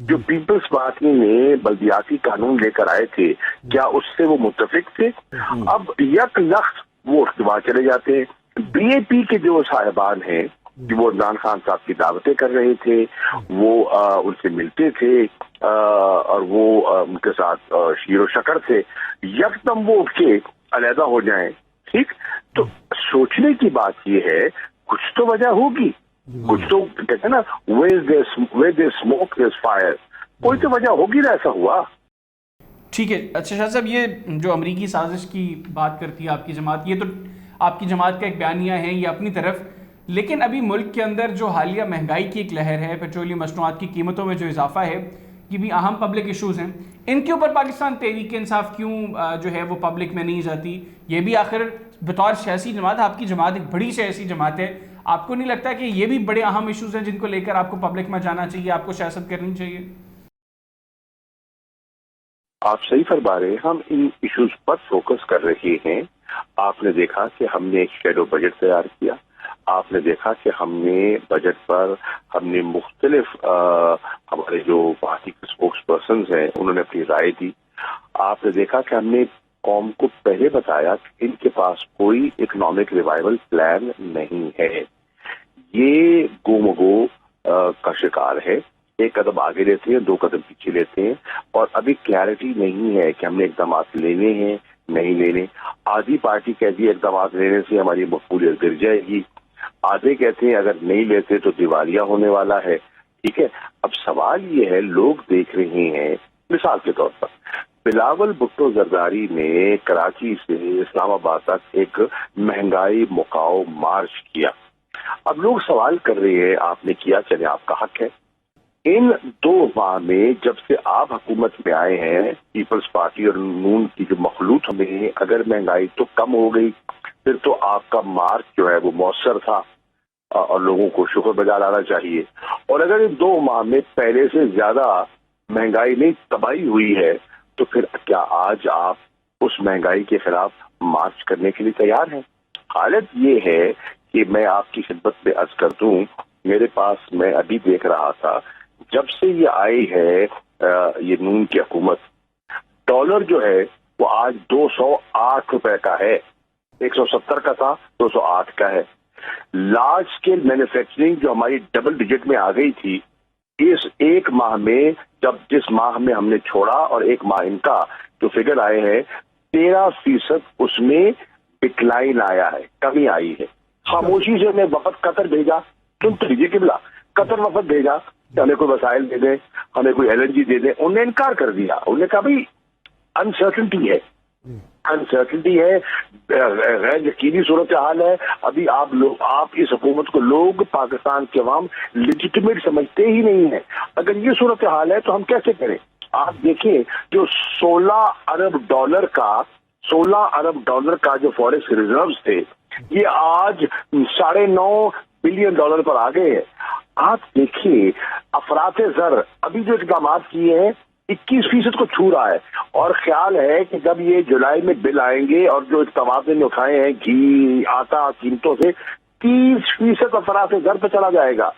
جو Peoples party نے بلدیاتی قانون لے کر آئے تھے کیا اس سے وہ متفق تھے؟ اب یک لخت وہ اقتدار چلے جاتے ہیں۔ بی اے پی کے جو صاحبان ہیں کہ وہ عمران خان صاحب کی دعوتیں کر رہے تھے، وہ ان سے ملتے تھے اور وہ ان کے ساتھ شیر و شکر تھے، یکدم وہ اٹھ کے علیحدہ ہو جائیں، ٹھیک؟ تو سوچنے کی بات یہ ہے کچھ تو وجہ ہوگی، کچھ تو کہتے ہیں نا where there's smoke there's fire، کوئی تو وجہ ہوگی نا ایسا ہوا۔ ٹھیک ہے، اچھا شاہ صاحب، یہ جو امریکی سازش کی بات کرتی ہے آپ کی جماعت، یہ تو آپ کی جماعت کا ایک بیانیہ ہے یہ اپنی طرف، لیکن ابھی ملک کے اندر جو حالیہ مہنگائی کی ایک لہر ہے، پیٹرولیم مصنوعات کی قیمتوں میں جو اضافہ ہے، یہ بھی اہم پبلک ایشوز ہیں، ان کے اوپر پاکستان تحریک انصاف کیوں جو ہے وہ پبلک میں نہیں جاتی؟ یہ بھی آخر بطور سیاسی جماعت، آپ کی جماعت ایک بڑی سیاسی جماعت ہے، آپ کو نہیں لگتا کہ یہ بھی بڑے اہم ایشوز ہیں جن کو لے کر آپ کو پبلک میں جانا چاہیے، آپ کو سیاست کرنی چاہیے؟ آپ صحیح فرما رہے ہیں، ہم ان ایشوز پر فوکس کر رہے ہیں۔ آپ نے دیکھا کہ ہم نے ایک شیڈو بجٹ تیار کیا، آپ نے دیکھا کہ ہم نے بجٹ پر ہم نے مختلف ہمارے جو پارٹی کے اسپوکس پرسنز ہیں انہوں نے اپنی رائے دی۔ آپ نے دیکھا کہ ہم نے قوم کو پہلے بتایا کہ ان کے پاس کوئی اکنامک ریوائول پلان نہیں ہے، یہ گو مگو کا شکار ہے، ایک قدم آگے لیتے ہیں، دو قدم پیچھے لیتے ہیں، اور ابھی کلیئرٹی نہیں ہے کہ ہم نے اقدامات لینے ہیں نہیں لینے۔ آدھی پارٹی کہتی ہے اقدامات لینے سے ہماری مقبولیت گر جائے گی، آدھے کہتے ہیں اگر نہیں لیتے تو دیوالیہ ہونے والا ہے، ٹھیک ہے؟ اب سوال یہ ہے، لوگ دیکھ رہے ہیں، مثال کے طور پر بلاول بھٹو زرداری نے کراچی سے اسلام آباد تک ایک مہنگائی مکاؤ مارچ کیا۔ اب لوگ سوال کر رہے ہیں آپ نے کیا، چلے آپ کا حق ہے۔ ان 2 ماہ میں جب سے آپ حکومت میں آئے ہیں، پیپلز پارٹی اور نون کی جو مخلوط میں اگر مہنگائی تو کم ہو گئی، پھر تو آپ کا مارچ جو ہے وہ مؤثر تھا اور لوگوں کو شکر بجا لانا چاہیے۔ اور اگر ان 2 ماہ میں پہلے سے زیادہ مہنگائی نہیں تباہی ہوئی ہے تو پھر کیا آج آپ اس مہنگائی کے خلاف مارچ کرنے کے لیے تیار ہیں؟ حالت یہ ہے کہ میں آپ کی خدمت میں عرض کر دوں، میرے پاس میں ابھی دیکھ رہا تھا جب سے یہ آئی ہے یہ نون کی حکومت، ڈالر جو ہے وہ آج 208 روپے کا ہے، 170 کا تھا 208 کا ہے۔ لارج اسکیل مینوفیکچرنگ جو ہماری ڈبل ڈیجٹ میں آ گئی تھی، اس 1 ماہ میں جس ماہ میں ہم نے چھوڑا اور 1 ماہ ان کا جو فگر آئے ہیں 13% اس میں ڈکلائن آیا ہے، کمی آئی ہے۔ خاموشی سے میں وفد قطر بھیجا، سن تو لیجیے قبلہ، قطر وفد بھیجا کہ ہمیں کوئی وسائل دے دیں، ہمیں کوئی LNG دے دیں، انہوں نے انکار کر دیا۔ انہوں نے کہا بھائی انسرٹنٹی ہے، انسرٹنٹی ہے، غیر یقینی صورتحال ہے، ابھی آپ اس حکومت کو لوگ پاکستان کے عوام لیجیٹمیٹ سمجھتے ہی نہیں ہیں۔ اگر یہ صورتحال ہے تو ہم کیسے کریں؟ آپ دیکھیں جو 16 ارب ڈالر کا جو فوریکس ریزروز تھے یہ آج $9.5 بلین پر آ گئے ہیں۔ آپ دیکھیے افراط زر ابھی جو اقدامات کیے ہیں 21% کو چھو رہا ہے، اور خیال ہے کہ جب یہ جولائی میں بل آئیں گے اور جو اقدامات نے اٹھائے ہیں گھی آٹا قیمتوں سے 30% افراط زر پہ چلا جائے گا۔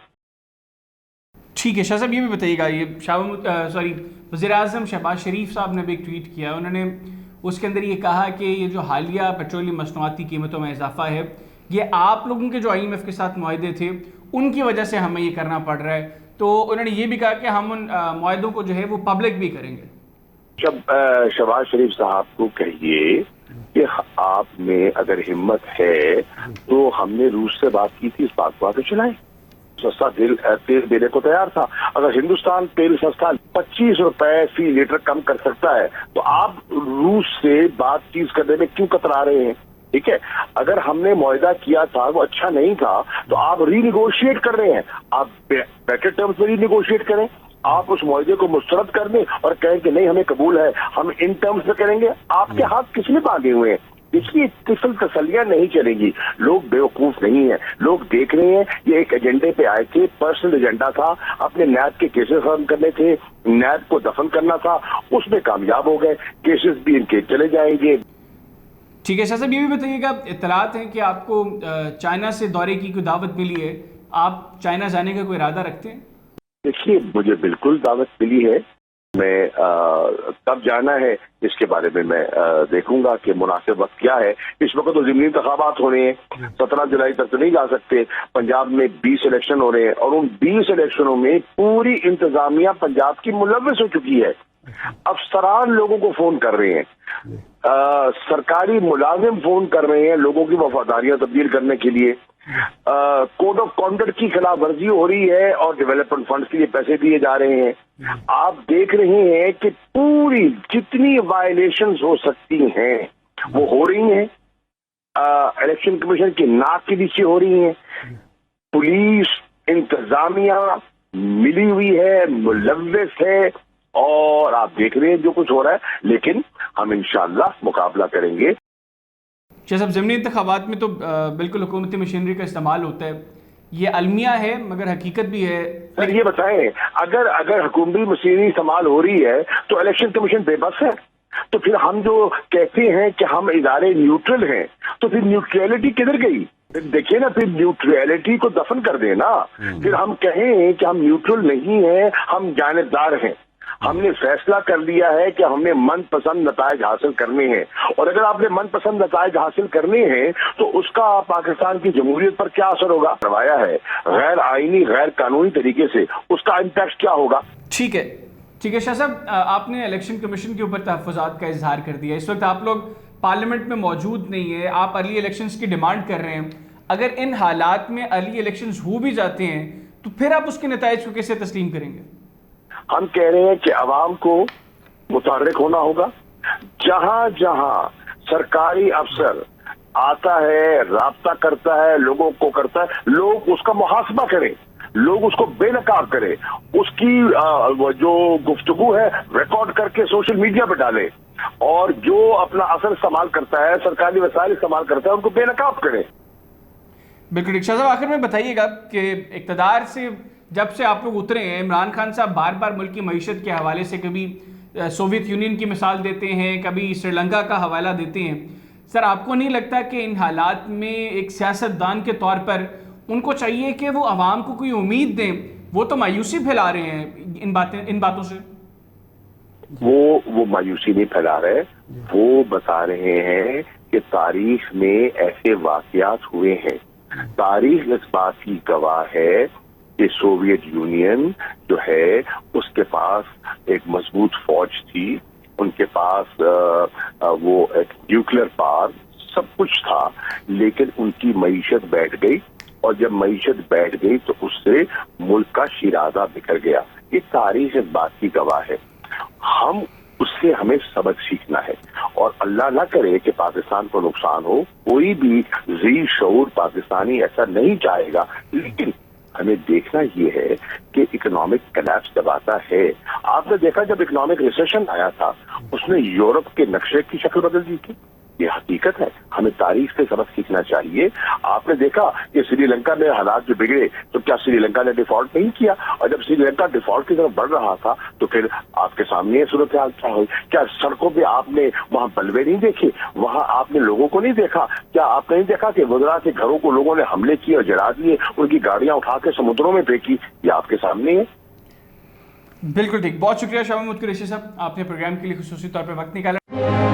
ٹھیک ہے شاہ صاحب، یہ بھی بتائیے گا، یہ وزیر اعظم شہباز شریف صاحب نے بھی ایک ٹویٹ کیا، انہوں نے اس کے اندر یہ کہا کہ یہ جو حالیہ پیٹرولیم مصنوعات کی قیمتوں میں اضافہ ہے یہ آپ لوگوں کے جو IMF کے ساتھ معاہدے تھے ان کی وجہ سے ہمیں یہ کرنا پڑ رہا ہے، تو انہوں نے یہ بھی کہا کہ ہم ان معاہدوں کو جو ہے وہ پبلک بھی کریں گے۔ جب شہباز شریف صاحب کو کہیے کہ آپ میں اگر ہمت ہے تو ہم نے روس سے بات کی تھی، اس بات کو آگے چلائیں، سستا تیل دینے کو تیار تھا۔ اگر ہندوستان تیل سستا 25 روپے فی لیٹر کم کر سکتا ہے تو آپ روس سے بات چیت کرنے میں کیوں کترا رہے ہیں؟ ٹھیک ہے، اگر ہم نے معاہدہ کیا تھا وہ اچھا نہیں تھا تو آپ ری نیگوشیٹ کر رہے ہیں، آپ بیٹر ٹرمز میں ری نیگوشیٹ کریں، آپ اس معاہدے کو مسترد کر دیں اور کہیں کہ نہیں ہمیں قبول ہے، ہم ان ٹرمز میں کریں گے۔ آپ کے ہاتھ کس نے باندھے ہوئے ہیں؟ اس کی قسم تسلیاں نہیں چلے گی، لوگ بیوقوف نہیں ہیں، لوگ دیکھ رہے ہیں۔ یہ ایک ایجنڈے پہ آئے تھے، پرسنل ایجنڈا تھا، اپنے نیب کے کیسز ختم کرنے تھے، نیب کو دفن کرنا تھا، اس میں کامیاب ہو گئے، کیسز بھی ان کے چلے جائیں گے۔ ٹھیک ہے شاہ صاحب، یہ بھی بتائیے گا، اطلاعات ہیں کہ آپ کو چائنا سے دورے کی کوئی دعوت ملی ہے، آپ چائنا جانے کا کوئی ارادہ رکھتے ہیں؟ دیکھیے مجھے بالکل دعوت ملی ہے. میں کب جانا ہے اس کے بارے میں دیکھوں گا کہ مناسب وقت کیا ہے. اس وقت تو ضمنی انتخابات ہو رہے ہیں, 17 جولائی تک تو نہیں جا سکتے. پنجاب میں 20 الیکشن ہو رہے ہیں اور ان 20 الیکشنوں میں پوری انتظامیہ پنجاب کی ملوث ہو چکی ہے. افسران لوگوں کو فون کر رہے ہیں, سرکاری ملازم فون کر رہے ہیں لوگوں کی وفاداریاں تبدیل کرنے کے لیے. کوڈ آف کانڈکٹ کی خلاف ورزی ہو رہی ہے اور ڈیولپمنٹ فنڈز کے لیے پیسے دیے جا رہے ہیں. آپ دیکھ رہے ہیں کہ پوری جتنی وائلیشنز ہو سکتی ہیں وہ ہو رہی ہیں. الیکشن کمیشن کی ناک کے نیچے ہو رہی ہیں. پولیس انتظامیہ ملی ہوئی ہے, ملوث ہے, اور آپ دیکھ رہے ہیں جو کچھ ہو رہا ہے. لیکن ہم انشاءاللہ مقابلہ کریں گے. شاہ صاحب, ضمنی انتخابات میں تو بالکل حکومتی مشینری کا استعمال ہوتا ہے, یہ المیہ ہے مگر حقیقت بھی ہے. سر یہ بتائیں, اگر حکومتی مشینری استعمال ہو رہی ہے تو الیکشن کمیشن بے بس ہے؟ تو پھر ہم جو کہتے ہیں کہ ہم ادارے نیوٹرل ہیں تو پھر نیوٹریلٹی کدھر گئی؟ دیکھیے نا, پھر نیوٹریلٹی کو دفن کر دیں نا. پھر ہم کہیں کہ ہم نیوٹرل نہیں ہیں, ہم جانبدار ہیں. ہم نے فیصلہ کر لیا ہے کہ ہمیں من پسند نتائج حاصل کرنے ہیں, اور اگر آپ نے من پسند نتائج حاصل کرنے ہیں تو اس کا پاکستان کی جمہوریت پر کیا اثر ہوگا؟ کروایا ہے غیر آئینی غیر قانونی طریقے سے, اس کا امپیکٹ کیا ہوگا؟ ٹھیک ہے شاہ صاحب, آپ نے الیکشن کمیشن کے اوپر تحفظات کا اظہار کر دیا. اس وقت آپ لوگ پارلیمنٹ میں موجود نہیں ہیں, آپ ارلی الیکشنز کی ڈیمانڈ کر رہے ہیں. اگر ان حالات میں ارلی الیکشنز ہو بھی جاتے ہیں تو پھر آپ اس کے نتائج کو کیسے تسلیم کریں گے؟ ہم کہہ رہے ہیں کہ عوام کو متحرک ہونا ہوگا. جہاں جہاں سرکاری افسر آتا ہے, رابطہ کرتا ہے, لوگوں کو کرتا ہے, لوگ اس کا محاسبہ کریں, لوگ اس کو بے نقاب کریں, اس کی جو گفتگو ہے ریکارڈ کر کے سوشل میڈیا پہ ڈالیں, اور جو اپنا اثر استعمال کرتا ہے, سرکاری وسائل استعمال کرتا ہے, ان کو بے نقاب کریں. بالکل. شاہ صاحب آخر میں بتائیے گا کہ اقتدار سے جب سے آپ لوگ اترے ہیں, عمران خان صاحب بار بار ملک کی معیشت کے حوالے سے کبھی سوویت یونین کی مثال دیتے ہیں, کبھی سری لنکا کا حوالہ دیتے ہیں. سر آپ کو نہیں لگتا کہ ان حالات میں ایک سیاستدان کے طور پر ان کو چاہیے کہ وہ عوام کو کوئی امید دیں؟ وہ تو مایوسی پھیلا رہے ہیں ان باتوں سے. وہ مایوسی نہیں پھیلا رہے, وہ بتا رہے ہیں کہ تاریخ میں ایسے واقعات ہوئے ہیں. تاریخ اس بات کی گواہ ہے کہ سوویت یونین جو ہے اس کے پاس ایک مضبوط فوج تھی, ان کے پاس وہ ایک نیوکلیر پاور سب کچھ تھا, لیکن ان کی معیشت بیٹھ گئی, اور جب معیشت بیٹھ گئی تو اس سے ملک کا شیرازہ بکھر گیا. یہ تاریخ اس بات کی گواہ ہے. ہمیں سبق سیکھنا ہے, اور اللہ نہ کرے کہ پاکستان کو نقصان ہو. کوئی بھی ذی شعور پاکستانی ایسا نہیں چاہے گا, لیکن ہمیں دیکھنا یہ ہے کہ اکنامک کلیپس جب آتا ہے, آپ نے دیکھا جب اکنامک ریسیشن آیا تھا اس نے یورپ کے نقشے کی شکل بدل دی تھی. یہ حقیقت ہے, ہمیں تاریخ سے سبق سیکھنا چاہیے. آپ نے دیکھا کہ سری لنکا میں حالات جو بگڑے تو کیا سری لنکا نے ڈیفالٹ نہیں کیا, اور جب سری لنکا ڈیفالٹ کی طرف بڑھ رہا تھا تو پھر آپ کے سامنے یہ صورتحال کیا ہوئی. کیا سڑکوں پہ آپ نے وہاں بلوے نہیں دیکھے, وہاں آپ نے لوگوں کو نہیں دیکھا؟ کیا آپ نے نہیں دیکھا کہ وزراء کے گھروں کو لوگوں نے حملے کیے اور جلا دیے, ان کی گاڑیاں اٹھا کے سمندروں میں پھینکی؟ یہ آپ کے سامنے ہے. بالکل ٹھیک. بہت شکریہ شاہ محمود قریشی صاحب, آپ نے پروگرام کے لیے خصوصی طور پہ وقت نکالا.